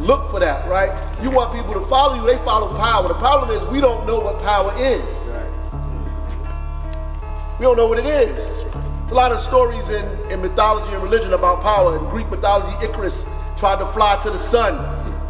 look for that, right? You want people to follow you, they follow power. The problem is we don't know what power is. We don't know what it is. There's a lot of stories in mythology and religion about power. In Greek mythology, Icarus tried to fly to the sun.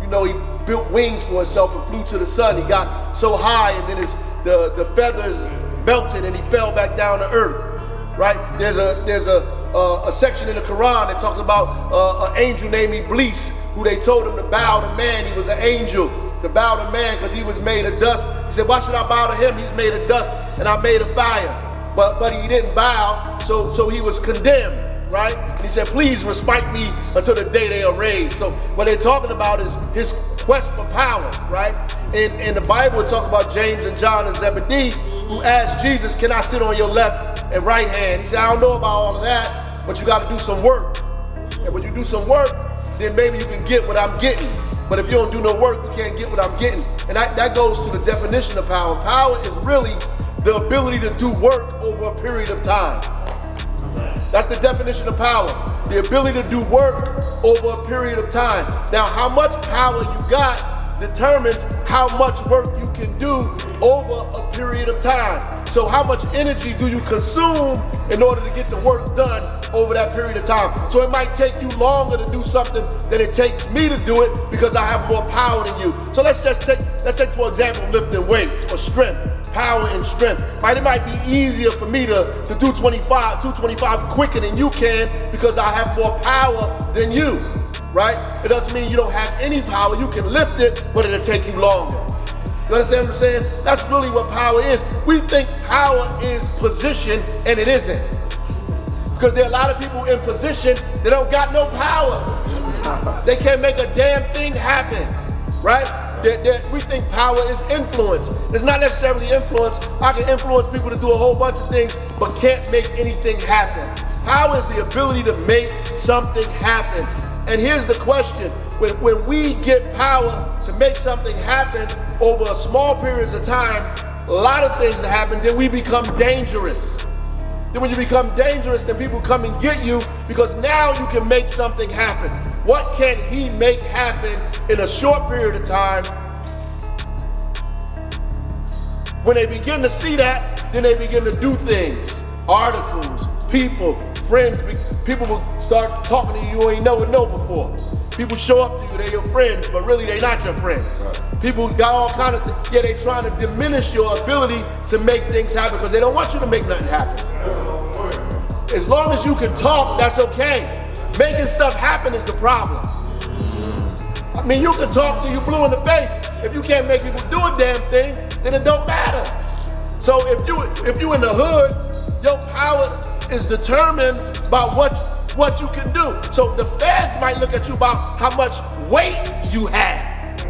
You know, he built wings for himself and flew to the sun. He got so high and then the feathers melted and he fell back down to earth, right? There's a section in the Quran that talks about an angel named Iblis, who they told him to bow to man. He was an angel to bow to man because he was made of dust. He said, why should I bow to him? He's made of dust and I'm made of fire. But he didn't bow, so he was condemned, right? And he said, please respite me until the day they are raised. So what they're talking about is his quest for power, right? In the Bible, it talks about James and John and Zebedee, who asked Jesus, can I sit on your left and right hand? He said, I don't know about all of that, but you got to do some work. And when you do some work, then maybe you can get what I'm getting. But if you don't do no work, you can't get what I'm getting. And that goes to the definition of power. Power is really the ability to do work over a period of time. That's the definition of power. The ability to do work over a period of time. Now, how much power you got determines how much work you can do over a period of time. So how much energy do you consume in order to get the work done over that period of time? So it might take you longer to do something than it takes me to do it because I have more power than you. So let's take for example lifting weights or strength, power and strength. Right? It might be easier for me to do 225 quicker than you can because I have more power than you. Right? It doesn't mean you don't have any power. You can lift it, but it'll take you longer. You understand what I'm saying? That's really what power is. We think power is position, and it isn't. Because there are a lot of people in position that don't got no power. They can't make a damn thing happen, right? We think power is influence. It's not necessarily influence. I can influence people to do a whole bunch of things, but can't make anything happen. Power is the ability to make something happen. And here's the question. When we get power to make something happen over a small periods of time, a lot of things that happen, then we become dangerous. Then when you become dangerous, then people come and get you because now you can make something happen. What can he make happen in a short period of time? When they begin to see that, then they begin to do things. Articles, people, friends, people will start talking to you you ain't never know before. People show up to you, they're your friends, but really they're not your friends. Right. People got all kind of, they're trying to diminish your ability to make things happen because they don't want you to make nothing happen. As long as you can talk, that's okay. Making stuff happen is the problem. I mean, you can talk till you blue in the face. If you can't make people do a damn thing, then it don't matter. So if you in the hood, your power is determined by what you can do. So the feds might look at you about how much weight you have,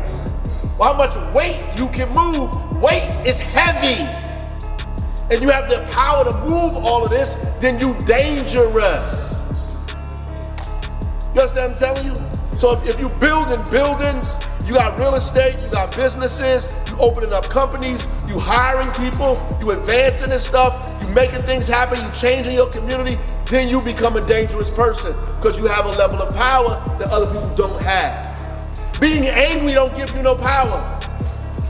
or how much weight you can move. Weight is heavy, and you have the power to move all of this, then you dangerous. You understand what I'm telling you? So if you building buildings, you got real estate, you got businesses, you opening up companies, you hiring people, you advancing this stuff, you making things happen, you changing your community, then you become a dangerous person because you have a level of power that other people don't have. Being angry don't give you no power.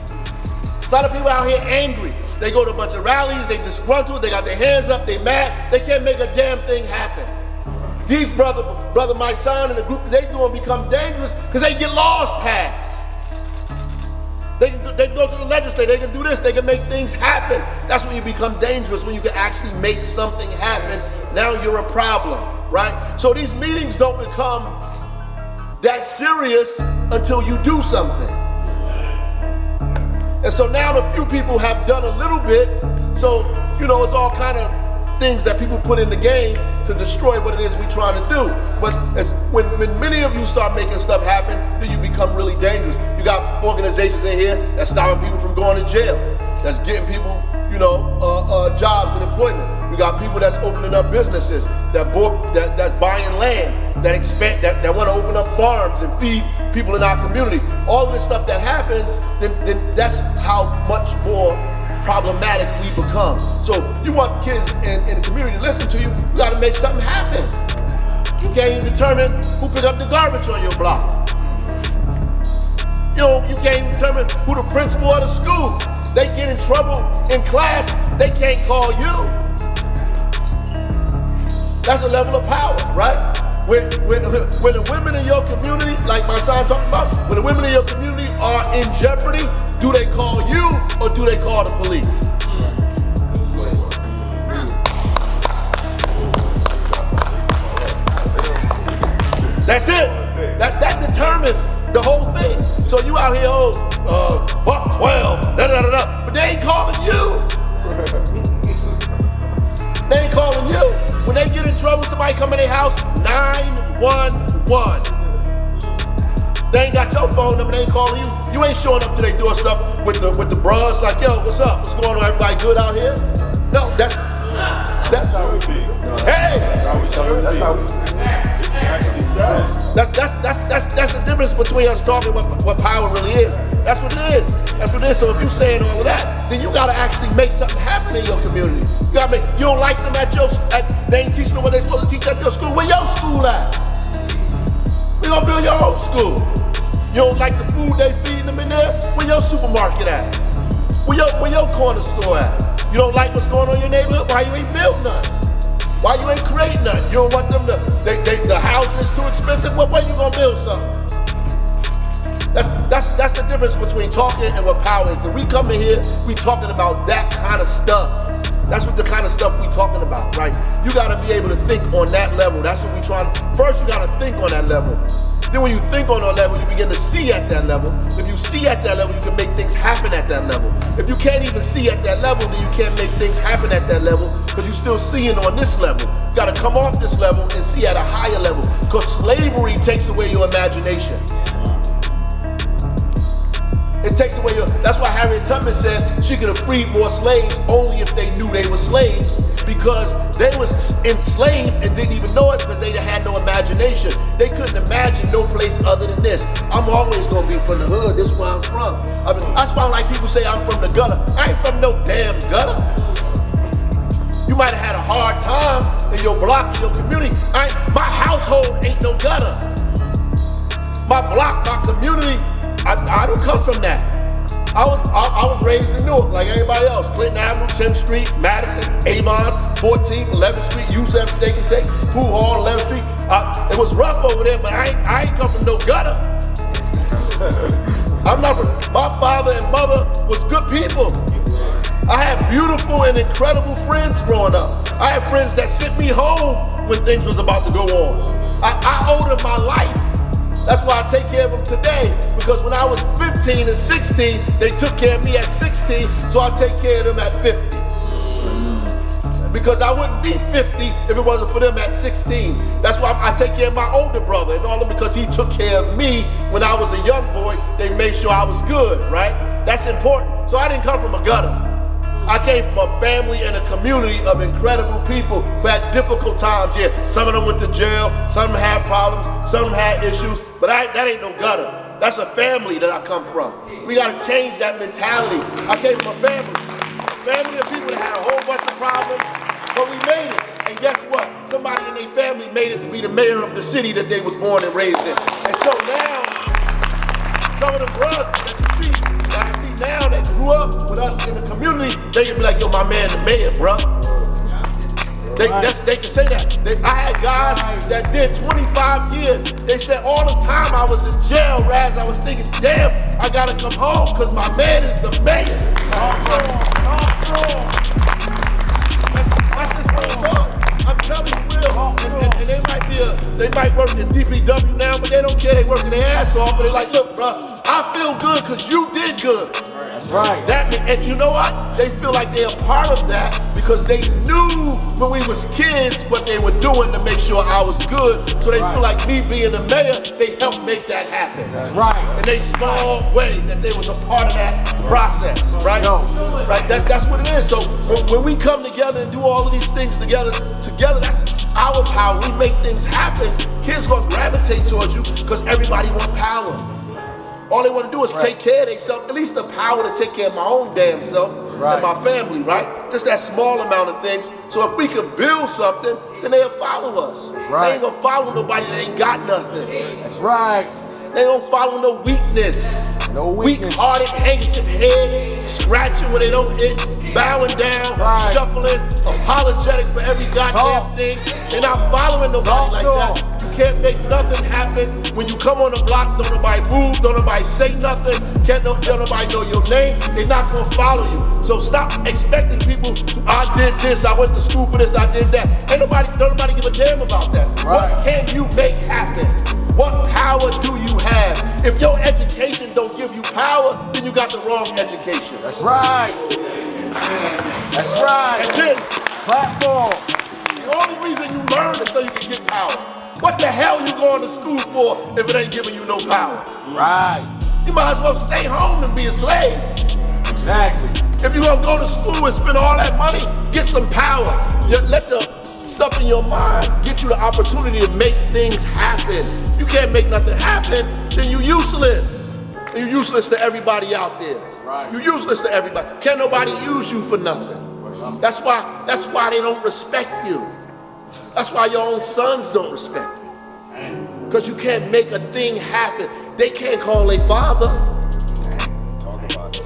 A lot of people out here angry. They go to a bunch of rallies, they disgruntled, they got their hands up, they mad, they can't make a damn thing happen. These brother my son and the group they doing become dangerous because they get laws passed. They go to the legislature, they can do this, they can make things happen. That's when you become dangerous, when you can actually make something happen. Now you're a problem, right? So these meetings don't become that serious until you do something. And so now the few people have done a little bit, so it's all kind of things that people put in the game to destroy what it is we're trying to do. But when many of you start making stuff happen, then you become really dangerous. You got organizations in here that's stopping people from going to jail, that's getting people, jobs and employment. We got people that's opening up businesses, that's buying land, that want to open up farms and feed people in our community. All of this stuff that happens, then that's how much more problematic we become. So you want kids in the community to listen to you, you got to make something happen. You can't even determine who picked up the garbage on your block. You can't even determine who the principal of the school. They get in trouble in class, they can't call you. That's a level of power, right? When the women in your community, like my son talking about, when the women in your community are in jeopardy, do they call you or do they call the police? That's it. That determines the whole thing. So you out here, fuck 12, but they ain't calling you. They ain't calling you. When they get in trouble, somebody come in their house, 911. They ain't got your phone number, they ain't calling you. You ain't showing up to their doorstep with the bras like, yo, what's up? What's going on? Everybody good out here? No, that's how we be. Hey! That's how we That's the difference between us talking what power really is. That's what it is. That's what it is. So if you're saying all of that, then you gotta actually make something happen in your community. You don't like them they ain't teaching them what they're supposed to teach at your school. Where your school at? We gonna build your own school. You don't like the food they feeding them in there? Where your supermarket at? Where your corner store at? You don't like what's going on in your neighborhood? Why you ain't built none? Why you ain't create nothing? You don't want them to, the housing is too expensive? What way you gonna build something? That's the difference between talking and what power is. And we come in here, we talking about that kind of stuff. That's what the kind of stuff we talking about, right? You gotta be able to think on that level. That's what we trying. First, you gotta think on that level. Then when you think on that level, you begin to see at that level. If you see at that level, you can make things happen at that level. If you can't even see at that level, then you can't make things happen at that level because you're still seeing on this level. You gotta come off this level and see at a higher level because slavery takes away your imagination. It takes away that's why Harriet Tubman said she could have freed more slaves only if they knew they were slaves, because they was enslaved and didn't even know it because they had no imagination. They couldn't imagine no place other than this. I'm always gonna be from the hood, this is where I'm from. That's why I like people say I'm from the gutter. I ain't from no damn gutter. You might have had a hard time in your block, in your community. My household ain't no gutter. My block, my community, I don't come from that. I was raised in Newark like everybody else. Clinton Avenue, 10th Street, Madison, Avon, 14th, 11th Street, USF, Steak and Take, Pool Hall, 11th Street. It was rough over there, but I ain't come from no gutter. My father and mother was good people. I had beautiful and incredible friends growing up. I had friends that sent me home when things was about to go on. I owe them my life. That's why I take care of them today, because when I was 15 and 16, they took care of me at 16, so I take care of them at 50. Because I wouldn't be 50 if it wasn't for them at 16. That's why I take care of my older brother and all of them, because he took care of me when I was a young boy. They made sure I was good, right? That's important. So I didn't come from a gutter. I came from a family and a community of incredible people who had difficult times. Yeah, some of them went to jail, some of them had problems, some of them had issues, but that ain't no gutter. That's a family that I come from. We gotta change that mentality. I came from a family of people that had a whole bunch of problems, but we made it. And guess what? Somebody in their family made it to be the mayor of the city that they was born and raised in. And so now, some of the brothers that you see, that I see now that grew up with us in the community, they can be like, yo, my man the mayor, bro. They can say that. I had guys that did 25 years. They said all the time I was in jail, Raz, I was thinking, damn, I gotta come home because my man is the mayor. That's just real talk. I'm telling you real. And they might work in DPW now, but they don't care. They working their ass off, but they like, look, bro, I feel good because you did good. That's right. And you know what? They feel like they're a part of that because they knew when we was kids what they were doing to make sure I was good. So they feel like me being the mayor, they helped make that happen. That's right. In a small way, that they was a part of that process, right? Right. That's what it is. So when we come together and do all of these things together, that's our power. We make things happen. Kids gonna gravitate towards you because everybody want power. All they want to do is take care of themselves, at least the power to take care of my own damn self and my family, right? Just that small amount of things. So if we could build something, then they'll follow us. They ain't gonna follow nobody that ain't got nothing. That's right. They don't follow no weakness. No weakness. Weak-hearted, handkerchief head, scratching when they don't hit, bowing down, shuffling, apologetic for every goddamn thing. They're not following nobody like that. You can't make nothing happen. When you come on the block, don't nobody move, don't nobody say nothing, don't nobody know your name, they're not gonna follow you. So stop expecting people to, I did this, I went to school for this, I did that. Don't nobody give a damn about that. What can you make happen? What power do you have? If your education don't give you power, then you got the wrong education. That's right. That's right. That's it. Platform. The only reason you learn is so you can get power. What the hell you going to school for if it ain't giving you no power? Right. You might as well stay home and be a slave. Exactly. If you're gonna go to school and spend all that money, get some power. Let the stuff in your mind get you the opportunity to make things happen. You can't make nothing happen, then you're useless. And you're useless to everybody out there. Right. You're useless to everybody. Can't nobody use you for nothing. That's why they don't respect you. That's why your own sons don't respect you. Because you can't make a thing happen. They can't call their father. Talk about it.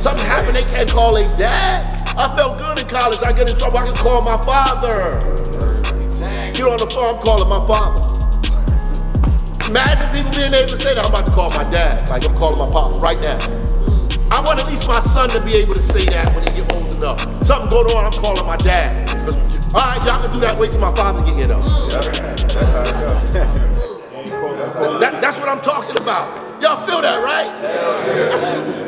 Something happened, they can't call their dad. I felt good in college. I get in trouble, I can call my father. Get on the phone, I'm calling my father. Imagine people being able to say that. I'm about to call my dad, like I'm calling my pop right now. I want at least my son to be able to say that when he get old enough. Something going on, I'm calling my dad. All right, y'all can do that, wait till my father get here though. That's how it goes. That's what I'm talking about. Y'all feel that, right?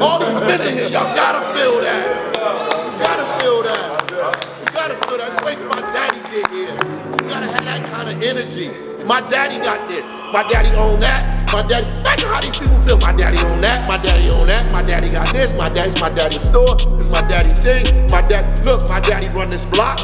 All these men in here, y'all gotta feel that. You gotta feel that. You gotta feel that. Just wait till my daddy get here. You gotta have that kind of energy. My daddy got this. My daddy own that. My daddy, that's how these people feel. My daddy own that. My daddy own that. My daddy got this. My daddy's my daddy's store. It's my daddy's thing. My dad, look, my daddy run this block.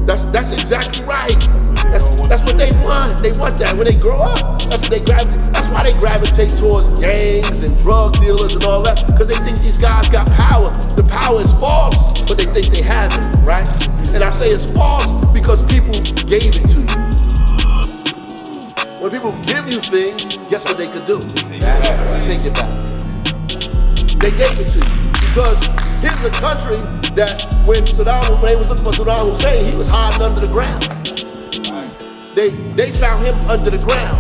That's exactly right. That's what they want. They want that when they grow up. That's what they gravitate. That's why they gravitate towards gangs and drug dealers and all that, because they think these guys got power. The power is false, but they think they have it, right? And I say it's false because people gave it to you. When people give you things, guess what they could do? Take it back. They gave it to you because here's a country that when they was looking for Saddam Hussein, he was hiding under the ground. They found him under the ground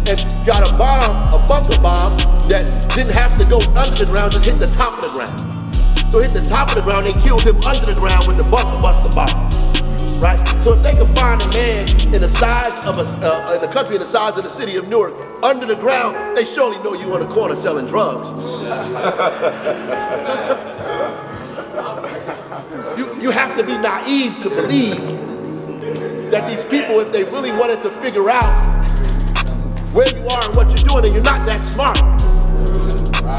and got a bomb, a bunker bomb that didn't have to go under the ground, just hit the top of the ground. So hit the top of the ground, they killed him under the ground when the bunker bust the bomb. Right? So if they could find a man in the size of in a country in the size of the city of Newark under the ground, they surely know you on the corner selling drugs. You have to be naive to believe that these people, if they really wanted to figure out where you are and what you're doing, and you're not that smart.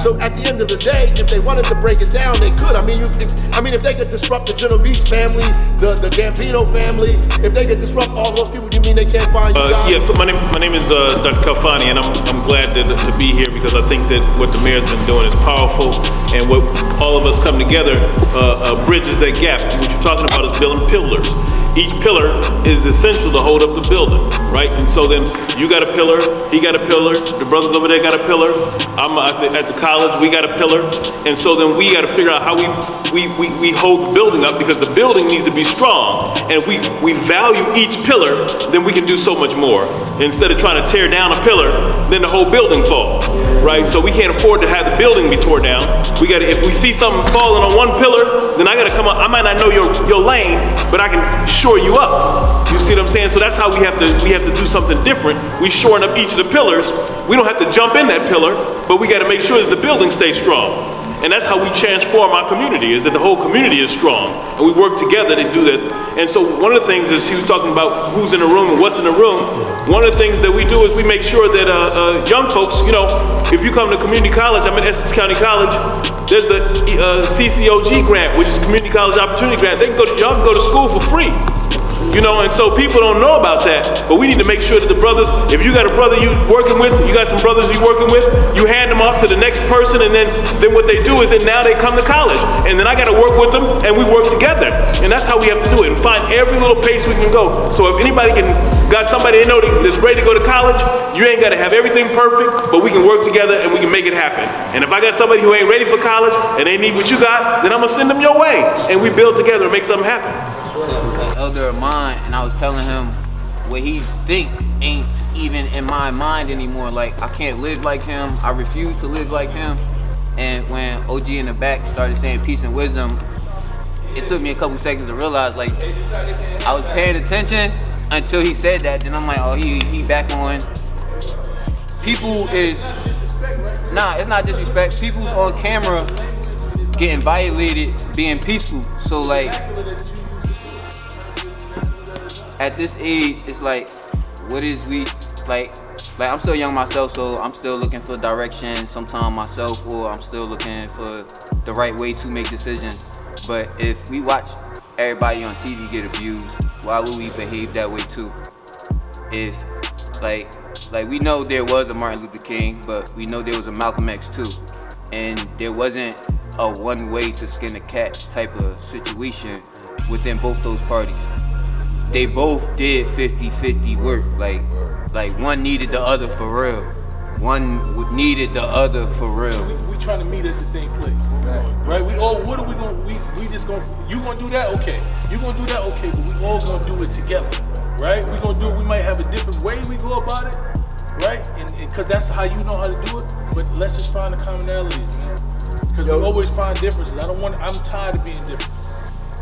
So at the end of the day, if they wanted to break it down, they could. I mean, if they could disrupt the Genovese family, the Gambino family, if they could disrupt all those people, you mean they can't find you guys? Yeah, so my name is Dr. Kalfani, and I'm glad to be here because I think that what the mayor's been doing is powerful, and what all of us come together bridges that gap. What you're talking about is building pillars. Each pillar is essential to hold up the building, right? And so then you got a pillar, he got a pillar, the brothers over there got a pillar, I'm at the college, we got a pillar, and so then we got to figure out how we hold the building up, because the building needs to be strong, and we value each pillar, then we can do so much more. Instead of trying to tear down a pillar, then the whole building falls, right? So we can't afford to have the building be torn down. We got to, if we see something falling on one pillar, then I got to come up. I might not know your lane, but I can shore you up. You see what I'm saying? So that's how we have to do something different. We shoring up each of the pillars. We don't have to jump in that pillar, but we got to make sure that the building stays strong. And that's how we transform our community, is that the whole community is strong. And we work together to do that. And so one of the things is, he was talking about who's in the room and what's in the room. One of the things that we do is we make sure that young folks, you know, if you come to community college, I'm at Essex County College, there's the CCOG grant, which is Community College Opportunity Grant. Y'all can go to school for free. You know, and so people don't know about that, but we need to make sure that the brothers, if you got a brother you working with, you got some brothers you working with, you hand them off to the next person, and then what they do is that now they come to college, and then I got to work with them, and we work together, and that's how we have to do it, and find every little pace we can go. So if anybody got somebody they know that's ready to go to college, you ain't got to have everything perfect, but we can work together and we can make it happen. And if I got somebody who ain't ready for college and they need what you got, then I'm gonna send them your way, and we build together and make something happen. An elder of mine, and I was telling him what he think ain't even in my mind anymore. Like, I can't live like him. I refuse to live like him. And when OG in the back started saying peace and wisdom, it took me a couple seconds to realize, like, I was paying attention until he said that. Then I'm like, oh, he back on. People is, nah, it's not disrespect. People's on camera getting violated, being peaceful. So, like, at this age, it's like, what is we, like I'm still young myself, so I'm still looking for direction sometime myself, or I'm still looking for the right way to make decisions. But if we watch everybody on TV get abused, why would we behave that way too? If, like we know there was a Martin Luther King, but we know there was a Malcolm X too. And there wasn't a one way to skin a cat type of situation within both those parties. They both did 50-50 work. Like one needed the other for real. One needed the other for real. We trying to meet at the same place, right? We all, what are we gonna, we just gonna, you gonna do that? Okay. You gonna do that? Okay, but we all gonna do it together, right? We gonna do it, we might have a different way we go about it, right? And cause that's how you know how to do it, but let's just find the commonalities, man. Cause we always find differences. I'm tired of being different.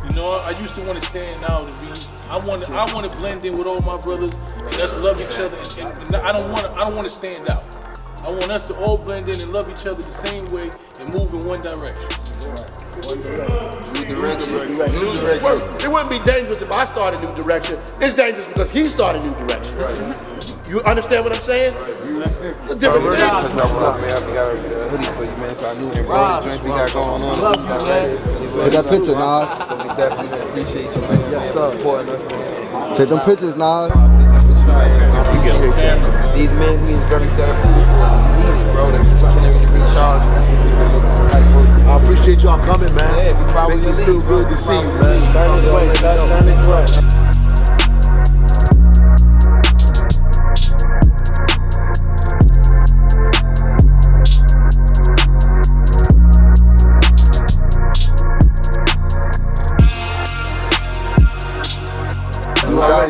You know, I used to want to stand out and be. I want to blend in with all my brothers and let's love each other. And I don't want to stand out. I want us to all blend in and love each other the same way and move in one direction. New direction. It wouldn't be dangerous if I started a new direction. It's dangerous because he started a new direction. You understand what I'm saying? It's a different thing. We got a hoodie for you, man. So I knew it, bro. The drinks we got going on. Love you, man. Take that picture, Nas. So we definitely appreciate you, man. Yes, sir. Supporting us, man. Take them pictures, Nas. I appreciate that. These men mean very needs, bro. They continue to recharge. I appreciate y'all coming, man. Yeah, we probably make me feel good to see you, man. Turn this way. Turn this way.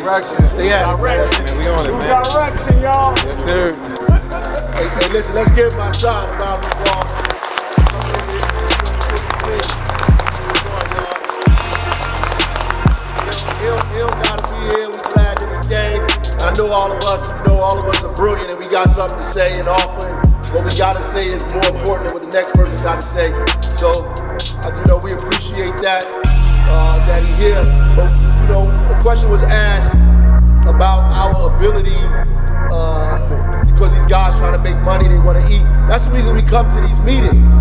Direction. Stay at it. Man, we on it, man. Direction, y'all. Yes, sir. Hey, listen, let's give my son a round of applause. He'll gotta be here. We're glad that he came. I know all of us, are brilliant and we got something to say and offer. What we gotta say is more important than what the next person gotta say. So, we appreciate that he's here. But, a question was asked about our ability, because these guys trying to make money, they want to eat. That's the reason we come to these meetings.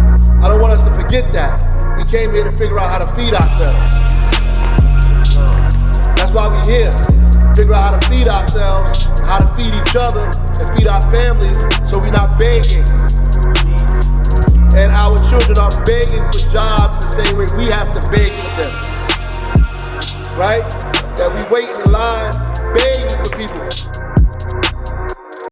I don't want us to forget that. We came here to figure out how to feed ourselves. That's why we're here. Figure out how to feed ourselves, how to feed each other, and feed our families so we're not begging. And our children are begging for jobs the same way we have to beg for them. Right? That we wait in the lines begging for people.